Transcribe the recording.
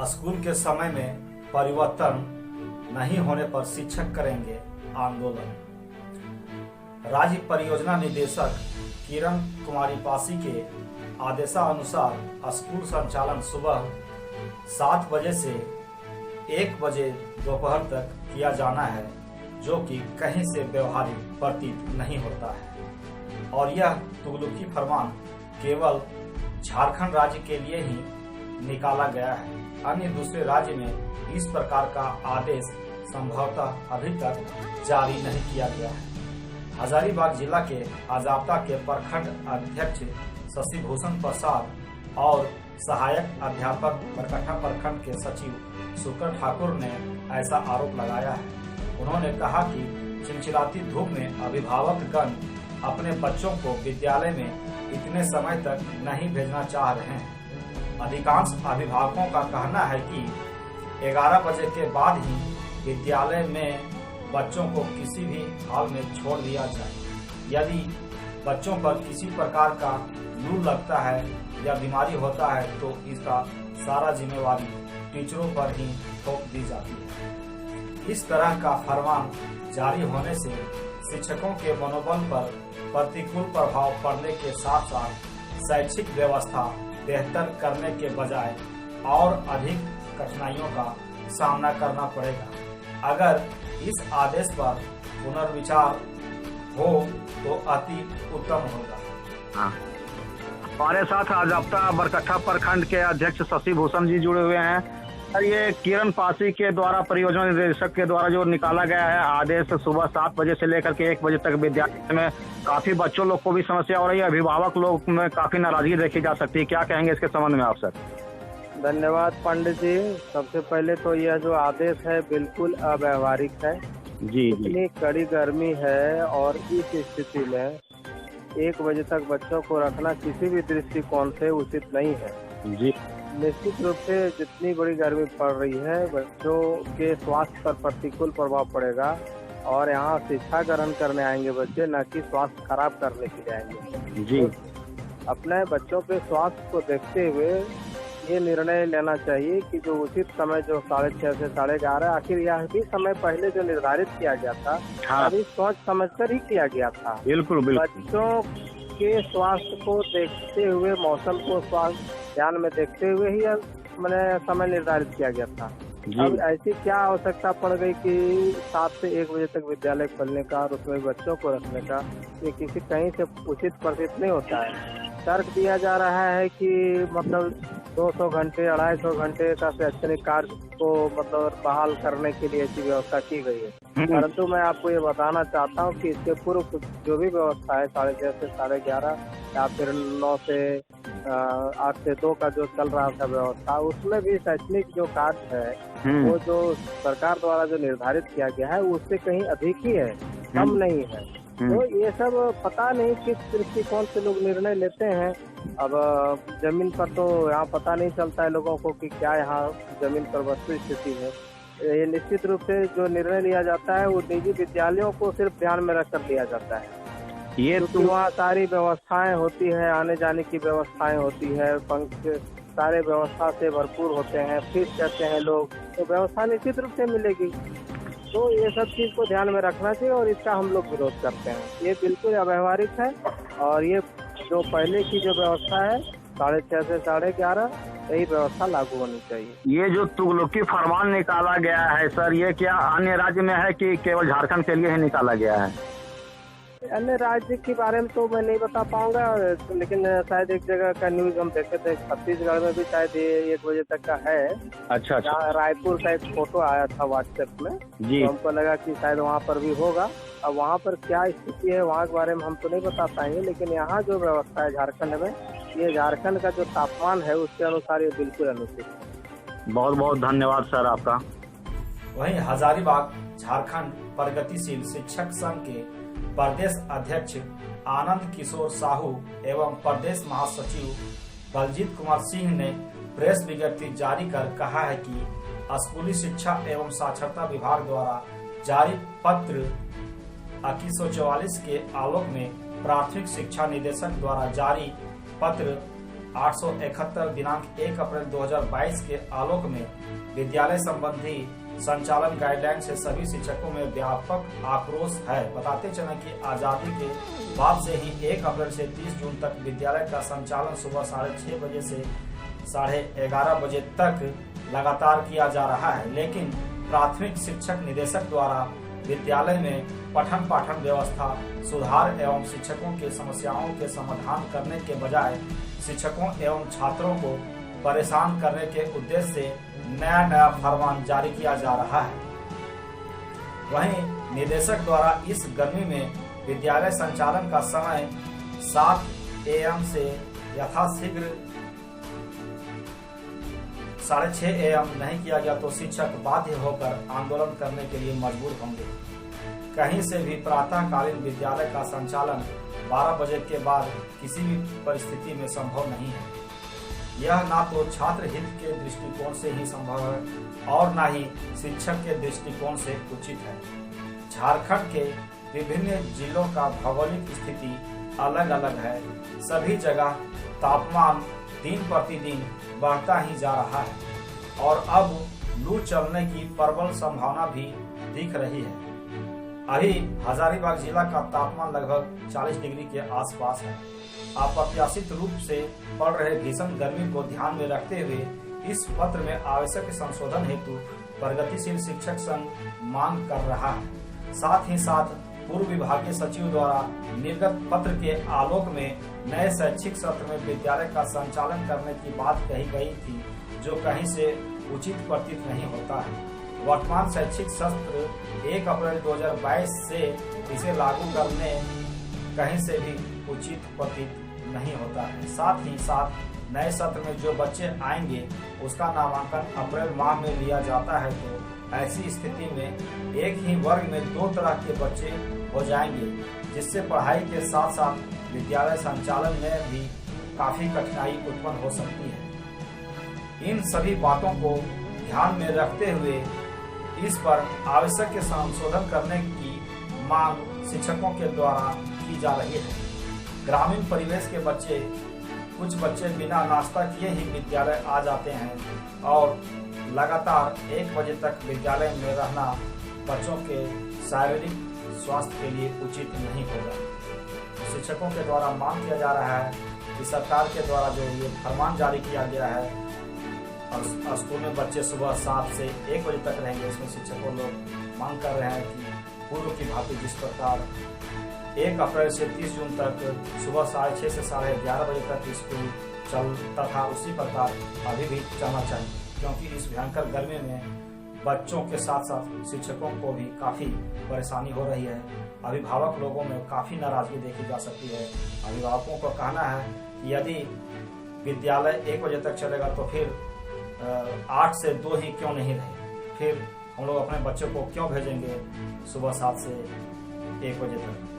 School के समय में परिवर्तन नहीं होने पर शिक्षक करेंगे आंदोलन। राज्य परियोजना निदेशक किरण कुमारी पासी के आदेशानुसार स्कूल संचालन सुबह 7 बजे से 1 बजे दोपहर तक किया जाना है, जो कि कहीं से व्यवहारिक प्रतीत नहीं होता है और यह तुगलकी फरमान केवल झारखंड राज्य के लिए ही निकाला गया है। अन्य दूसरे राज्य में इस प्रकार का आदेश संभवतः अभी तक जारी नहीं किया गया है। हजारीबाग जिला के अजाप्ता के प्रखंड अध्यक्ष शशि भूषण प्रसाद और सहायक अध्यापक बरकट्ठा प्रखंड के सचिव शुक्र ठाकुर ने ऐसा आरोप लगाया है। उन्होंने कहा कि चिलचिलाती धूप में अभिभावकगण अपने बच्चों को विद्यालय में इतने समय तक नहीं भेजना चाह रहे हैं। अधिकांश अभिभावकों का कहना है कि 11 बजे के बाद ही विद्यालय में बच्चों को किसी भी हाल में छोड़ दिया जाए। यदि बच्चों पर किसी प्रकार का लू लगता है या बीमारी होता है तो इसका सारा जिम्मेवारी टीचरों पर ही थोप दी जाती है। इस तरह का फरमान जारी होने से शिक्षकों के मनोबल पर प्रतिकूल प्रभाव पड़ने के साथ साथ शैक्षिक व्यवस्था बेहतर करने के बजाय और अधिक कठिनाइयों का सामना करना पड़ेगा। अगर इस आदेश पर पुनर्विचार हो तो अति उत्तम होगा। हमारे साथ अजाप्ता बरकट्ठा प्रखंड के अध्यक्ष शशि भूषण जी जुड़े हुए हैं। सर, ये किरण पासी के द्वारा परियोजना निदेशक के द्वारा जो निकाला गया है आदेश सुबह 7 बजे से लेकर के 1 बजे तक विद्यालय में काफी बच्चों लोग को भी समस्या हो रही है, अभिभावक लोग में काफी नाराजगी देखी जा सकती है। क्या कहेंगे इसके संबंध में आप सर? धन्यवाद पंडित जी। सबसे पहले तो यह जो आदेश है बिल्कुल अव्यवहारिक है। जी इतनी कड़ी गर्मी है और इस स्थिति में 1 बजे तक बच्चों को रखना किसी भी दृष्टिकोण से उचित नहीं है जी। निश्चित रूप से जितनी बड़ी गर्मी पड़ रही है बच्चों के स्वास्थ्य पर प्रतिकूल प्रभाव पड़ेगा और यहाँ शिक्षा ग्रहण करने आएंगे बच्चे, न कि स्वास्थ्य खराब करने के लिए आएंगे जी। तो अपने बच्चों के स्वास्थ्य को देखते हुए ये निर्णय लेना चाहिए कि जो उचित समय जो 6:30 से 11:30, आखिर यह भी समय पहले जो निर्धारित किया गया था अभी सोच समझकर ही किया गया था। बिल्कुल बिल्कुल। बच्चों के स्वास्थ्य को देखते हुए, मौसम को स्वास्थ्य ध्यान में देखते हुए ही मैंने समय निर्धारित किया गया था। अब ऐसी क्या आवश्यकता पड़ गई कि 7 से 1 बजे तक विद्यालय खोलने का और उसमें बच्चों को रखने का, ये किसी कहीं से उचित प्रतीत नहीं होता है। तर्क दिया जा रहा है कि मतलब 200 घंटे 250 घंटे का शैक्षणिक कार्य को मतलब बहाल करने के लिए ऐसी व्यवस्था की गई है, परंतु मैं आपको ये बताना चाहता हूँ कि इसके पूर्व जो भी व्यवस्था है 6:30 से 11:30 या फिर 9 से 8 से 2 का जो चल रहा था व्यवस्था, उसमें भी शैक्षणिक जो कार्य है वो जो सरकार द्वारा जो निर्धारित किया गया है उससे कहीं अधिक ही है, कम नहीं है। तो ये सब पता नहीं किस दृष्टिकोण से लोग निर्णय लेते हैं। अब जमीन पर तो यहाँ पता नहीं चलता है लोगों को कि क्या यहाँ जमीन पर वस्तु स्थिति है। ये निश्चित रूप से जो निर्णय लिया जाता है वो निजी विद्यालयों को सिर्फ ध्यान में रखकर लिया जाता है। ये तो वहाँ सारी व्यवस्थाएं होती है, आने जाने की व्यवस्थाएं होती है, पंख सारे व्यवस्था से भरपूर होते हैं, फीस करते हैं लोग, तो व्यवस्था निश्चित रूप से मिलेगी। तो ये सब चीज को ध्यान में रखना चाहिए और इसका हम लोग विरोध करते हैं। ये बिल्कुल अव्यवहारिक है और ये जो पहले की जो व्यवस्था है 6:30 से 11:30 यही व्यवस्था लागू होनी चाहिए। ये जो तुगलकी फरमान निकाला गया है सर, ये क्या अन्य राज्य में है कि केवल झारखंड के लिए ही निकाला गया है? अन्य राज्य के बारे में तो मैं नहीं बता पाऊंगा, लेकिन शायद एक जगह का न्यूज हम देखे थे, छत्तीसगढ़ में भी शायद ये 1 बजे तक का है। अच्छा। रायपुर का एक फोटो आया था व्हाट्सएप में जी। तो हमको लगा कि शायद वहाँ पर भी होगा। अब वहाँ पर क्या स्थिति है वहाँ के बारे में हम तो नहीं बता पाएंगे, लेकिन यहाँ जो व्यवस्था है झारखंड में, ये झारखंड का जो तापमान है उसके अनुसार ये बिल्कुल अनुचित है। बहुत बहुत धन्यवाद सर आपका। वहीं हजारीबाग झारखंड प्रगतिशील शिक्षक संघ के प्रदेश अध्यक्ष आनंद किशोर साहू एवं प्रदेश महासचिव बलजीत कुमार सिंह ने प्रेस विज्ञप्ति जारी कर कहा है कि स्कूली शिक्षा एवं साक्षरता विभाग द्वारा जारी पत्र 2144 के आलोक में प्राथमिक शिक्षा निदेशक द्वारा जारी पत्र 871 दिनांक 1 अप्रैल 2022 के आलोक में विद्यालय संबंधी संचालन गाइडलाइन से सभी शिक्षकों में व्यापक आक्रोश है। बताते चलें कि आजादी के बाद से ही 1 अप्रैल से 30 जून तक विद्यालय का संचालन सुबह 6:30 बजे से 11:30 बजे तक लगातार किया जा रहा है, लेकिन प्राथमिक शिक्षक निदेशक द्वारा विद्यालय में पठन पाठन व्यवस्था सुधार एवं शिक्षकों की समस्याओं के समाधान करने के बजाय शिक्षकों एवं छात्रों को परेशान करने के उद्देश्य से नया फरमान जारी किया जा रहा है। वहीं निदेशक द्वारा इस गर्मी में विद्यालय संचालन का समय 7 AM से यथाशीघ्र 6:30 AM नहीं किया गया तो शिक्षक बाध्य होकर आंदोलन करने के लिए मजबूर होंगे। कहीं से भी प्रातःकालीन विद्यालय का संचालन 12 बजे के बाद किसी भी परिस्थिति में संभव नहीं है। यह ना तो छात्र हित के दृष्टिकोण से ही संभव है और ना ही शिक्षक के दृष्टिकोण से उचित है। झारखंड के विभिन्न जिलों का भौगोलिक स्थिति अलग अलग है। सभी जगह तापमान दिन प्रतिदिन बढ़ता ही जा रहा है और अब लू चलने की प्रबल संभावना भी दिख रही है। अभी हजारीबाग जिला का तापमान लगभग 40 डिग्री के आसपास है। अप्रत्याशित रूप से पड़ रहे भीषण गर्मी को ध्यान में रखते हुए इस पत्र में आवश्यक संशोधन हेतु प्रगतिशील शिक्षक संघ मांग कर रहा है। साथ ही साथ पूर्व विभागीय सचिव द्वारा निर्गत पत्र के आलोक में नए शैक्षिक सत्र में विद्यालय का संचालन करने की बात कही गई थी, जो कहीं से उचित प्रतीत नहीं होता है। वर्तमान शैक्षिक सत्र 1 अप्रैल 2022 से इसे लागू करने कहीं से भी उचित प्रतीत नहीं होता है। साथ ही साथ नए सत्र में जो बच्चे आएंगे उसका नामांकन अप्रैल माह में लिया जाता है, तो ऐसी स्थिति में एक ही वर्ग में 2 तरह के बच्चे हो जाएंगे, जिससे पढ़ाई के साथ साथ विद्यालय संचालन में भी काफी कठिनाई उत्पन्न हो सकती है। इन सभी बातों को ध्यान में रखते हुए इस पर आवश्यक संशोधन करने की मांग शिक्षकों के द्वारा की जा रही है। ग्रामीण परिवेश के बच्चे, कुछ बच्चे बिना नाश्ता किए ही विद्यालय आ जाते हैं और लगातार 1 बजे तक विद्यालय में रहना बच्चों के शारीरिक स्वास्थ्य के लिए उचित नहीं होगा। तो शिक्षकों के द्वारा मांग किया जा रहा है कि सरकार के द्वारा जो ये फरमान जारी किया गया है और स्कूल में बच्चे सुबह 7 से 1 बजे तक रहेंगे, इसमें शिक्षकों लोग मांग कर रहे हैं कि पूर्व की भांति जिस प्रकार 1 अप्रैल से 30 जून तक सुबह 6:30 से 11:30 बजे तक स्कूल चलता था, उसी प्रकार अभी भी चलना चाहिए, क्योंकि इस भयंकर गर्मी में बच्चों के साथ साथ शिक्षकों को भी काफ़ी परेशानी हो रही है। अभिभावक लोगों में काफ़ी नाराजगी देखी जा सकती है। अभिभावकों का कहना है कि यदि विद्यालय 1 बजे तक चलेगा तो फिर 8 से 2 ही क्यों नहीं रहे, फिर हम लोग अपने बच्चों को क्यों भेजेंगे सुबह 7 से 1 बजे तक।